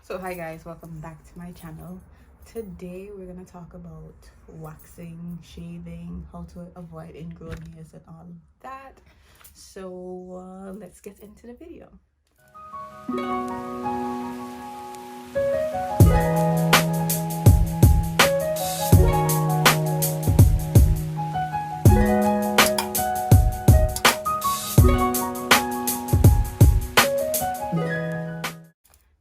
So hi guys, welcome back to my channel. Today we're gonna talk about waxing, shaving, how to avoid ingrown hairs and all of that. So let's get into the video.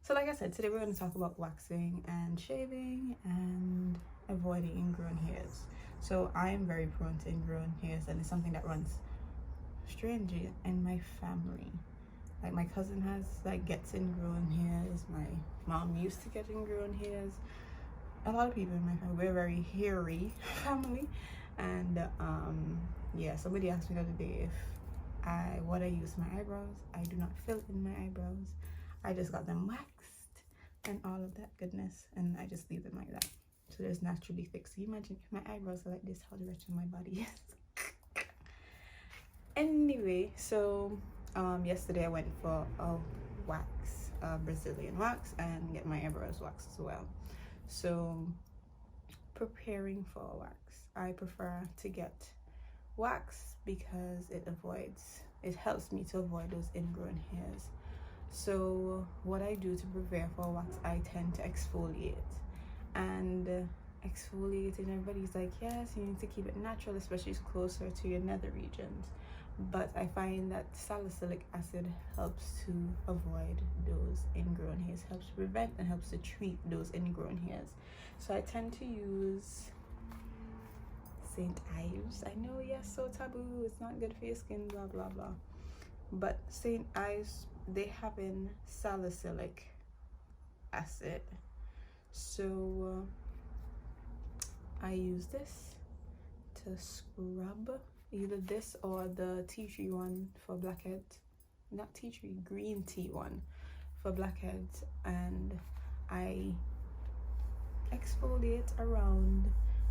So like I said, today we're going to talk about waxing and shaving and avoiding ingrown hairs. So I am very prone to ingrown hairs, and it's something that runs strangely in my family. Like my cousin gets ingrown hairs, my mom used to get ingrown hairs. A lot of people in my family, we're a very hairy family. And yeah, somebody asked me the other day if what I use my eyebrows. I do not fill in my eyebrows. I just got them waxed and all of that goodness, and I just leave them like that. So there's naturally thick. So imagine if my eyebrows are like this, how the rest of my body is. Anyway, so yesterday I went for a wax, Brazilian wax, and get my eyebrows waxed as well. So preparing for a wax, I prefer to get wax because it helps me to avoid those ingrown hairs. So what I do to prepare for wax, I tend to exfoliate. And exfoliating, everybody's like, yes, you need to keep it natural, especially closer to your nether regions. But I find that salicylic acid helps to avoid those ingrown hairs, helps to prevent and helps to treat those ingrown hairs. So I tend to use St. Ives. I know, yes, so taboo, it's not good for your skin, blah blah blah. But St. Ives, they have in salicylic acid. So I use this to scrub, either this or the tea tree one for blackheads, not tea tree, green tea one for blackheads, and I exfoliate around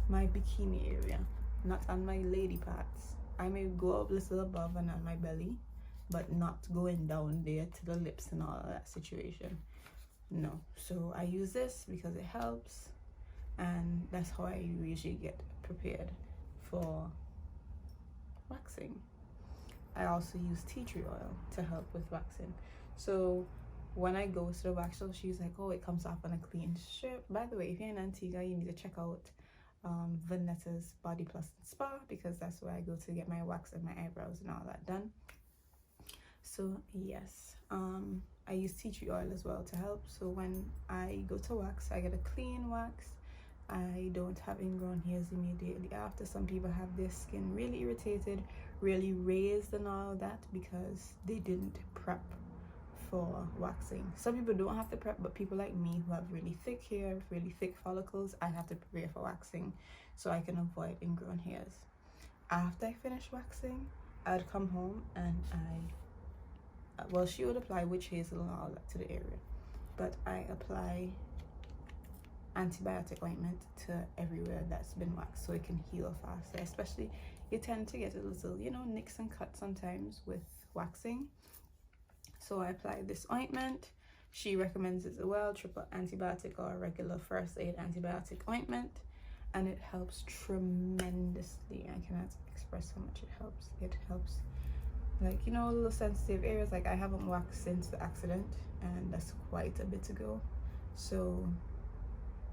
my bikini area, not on my lady parts. I may go up a little above and on my belly, but not going down there to the lips and all of that situation. No. So I use this because it helps, and that's how I usually get prepared for waxing. I also use tea tree oil to help with waxing. So when I go to the wax shop, she's like, oh, it comes off on a clean strip. By the way, if you're in Antigua, you need to check out Vanetta's Body Plus Spa, because that's where I go to get my wax and my eyebrows and all that done. So yes, I use tea tree oil as well to help. So when I go to wax, I get a clean wax. I don't have ingrown hairs immediately after. Some people have their skin really irritated, really raised and all that because they didn't prep for waxing. Some people don't have to prep, but people like me who have really thick hair, really thick follicles, I have to prepare for waxing so I can avoid ingrown hairs. After I finish waxing, I'd come home and well, she would apply witch hazel and all that to the area, but I apply antibiotic ointment to everywhere that's been waxed so it can heal faster. Especially, you tend to get a little, nicks and cuts sometimes with waxing. So I apply this ointment. She recommends it as well, triple antibiotic or regular first aid antibiotic ointment, and it helps tremendously. I cannot express how much it helps. It helps, like, little sensitive areas. Like, I haven't waxed since the accident, and that's quite a bit ago. So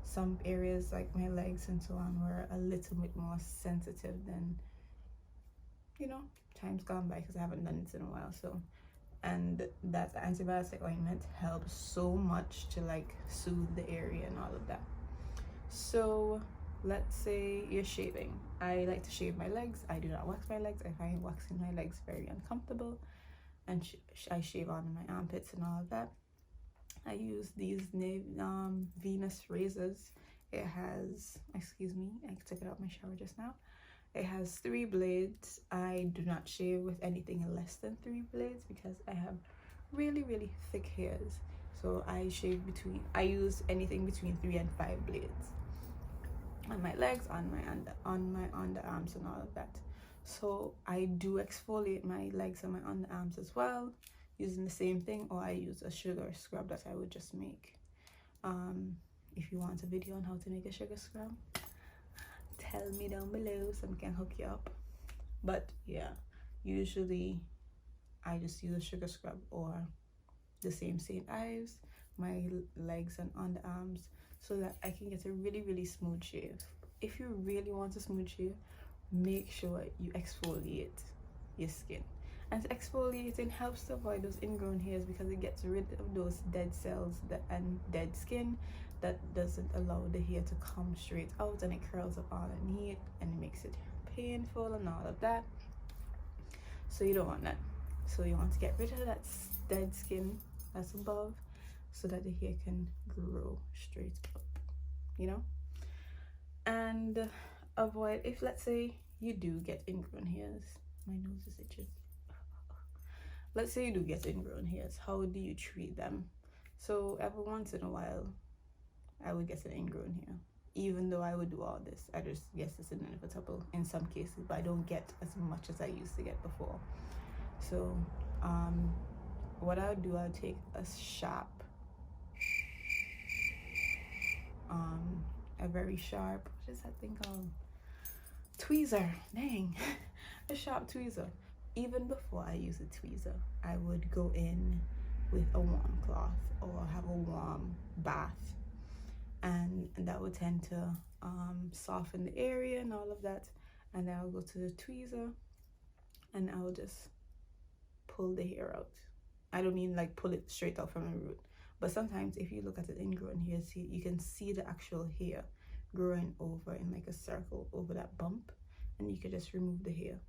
some areas like my legs and so on were a little bit more sensitive than times gone by, because I haven't done it in a while. So, and that antibiotic ointment helps so much to like soothe the area and all of that. So let's say you're shaving. I like to shave my legs. I do not wax my legs. I find waxing my legs very uncomfortable, and I shave on my armpits and all of that. I use these Venus razors. It has, excuse me, I took it out of my shower just now. It has 3 blades. I do not shave with anything less than 3 blades because I have really, really thick hairs. So I use anything between 3 and 5 blades on my legs, on my underarms and all of that. So I do exfoliate my legs and my underarms as well, using the same thing, or I use a sugar scrub that I would just make. If you want a video on how to make a sugar scrub, tell me down below so I can hook you up. But yeah, usually I just use a sugar scrub or the same St. Ives, my legs and underarms, so that I can get a really smooth shave. If you really want a smooth shave, make sure you exfoliate your skin. And exfoliating helps to avoid those ingrown hairs because it gets rid of those dead cells and dead skin that doesn't allow the hair to come straight out, and it curls up all underneath and it makes it painful and all of that. So you don't want that. So you want to get rid of that dead skin that's above so that the hair can grow straight up, you know. And avoid, if let's say you do get ingrown hairs, my nose is itching. Let's say you do get ingrown hairs, how do you treat them? So every once in a while I would get an ingrown hair, even though I would do all this. I just guess it's inevitable in some cases, but I don't get as much as I used to get before. So what I would do, I would take a sharp, a very sharp, what is that thing called? Tweezer, dang. A sharp tweezer. Even before I use a tweezer, I would go in with a warm cloth or have a warm bath, and that would tend to soften the area and all of that. And then I'll go to the tweezer and I'll just pull the hair out. I don't mean like pull it straight out from the root, but sometimes if you look at an ingrown hair, you can see the actual hair growing over in like a circle over that bump, and you can just remove the hair.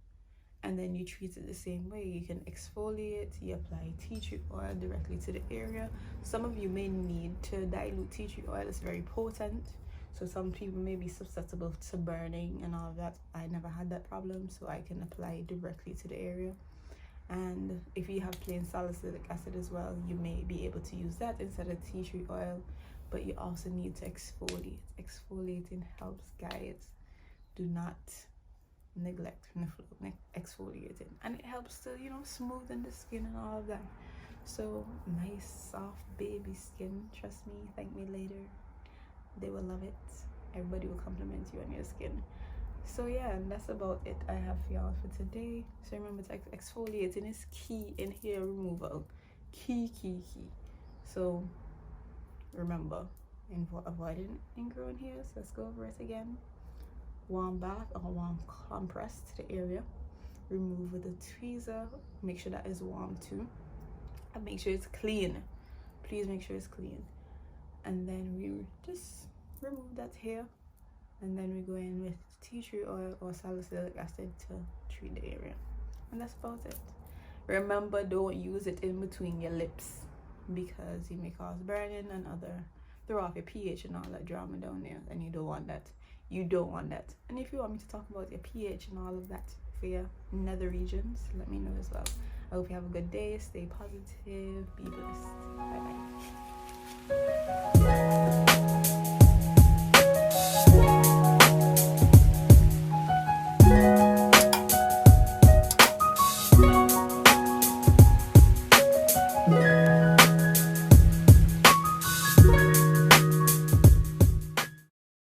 And then you treat it the same way. You can exfoliate, you apply tea tree oil directly to the area. Some of you may need to dilute tea tree oil, it's very potent, so some people may be susceptible to burning and all of that. I never had that problem, so I can apply it directly to the area. And if you have plain salicylic acid as well, you may be able to use that instead of tea tree oil, but you also need to exfoliate. Exfoliating helps, guys. Do not neglect exfoliating, and it helps to, you know, smoothen the skin and all of that. So nice soft baby skin, trust me, thank me later, they will love it. Everybody will compliment you on your skin. So yeah, and that's about it I have for y'all for today. So remember, to exfoliating is key in hair removal. Key. So remember, avoiding ingrown hairs. Let's go over it again. Warm bath or warm compress to the area. Remove with a tweezer. Make sure that is warm too. And make sure it's clean. Please make sure it's clean. And then we just remove that hair. And then we go in with tea tree oil or salicylic acid to treat the area. And that's about it. Remember, don't use it in between your lips because you may cause burning and throw off your pH and all that drama down there, and you don't want that. You don't want that. And if you want me to talk about your pH and all of that for your nether regions, let me know as well. I hope you have a good day. Stay positive. Be blessed. Bye bye.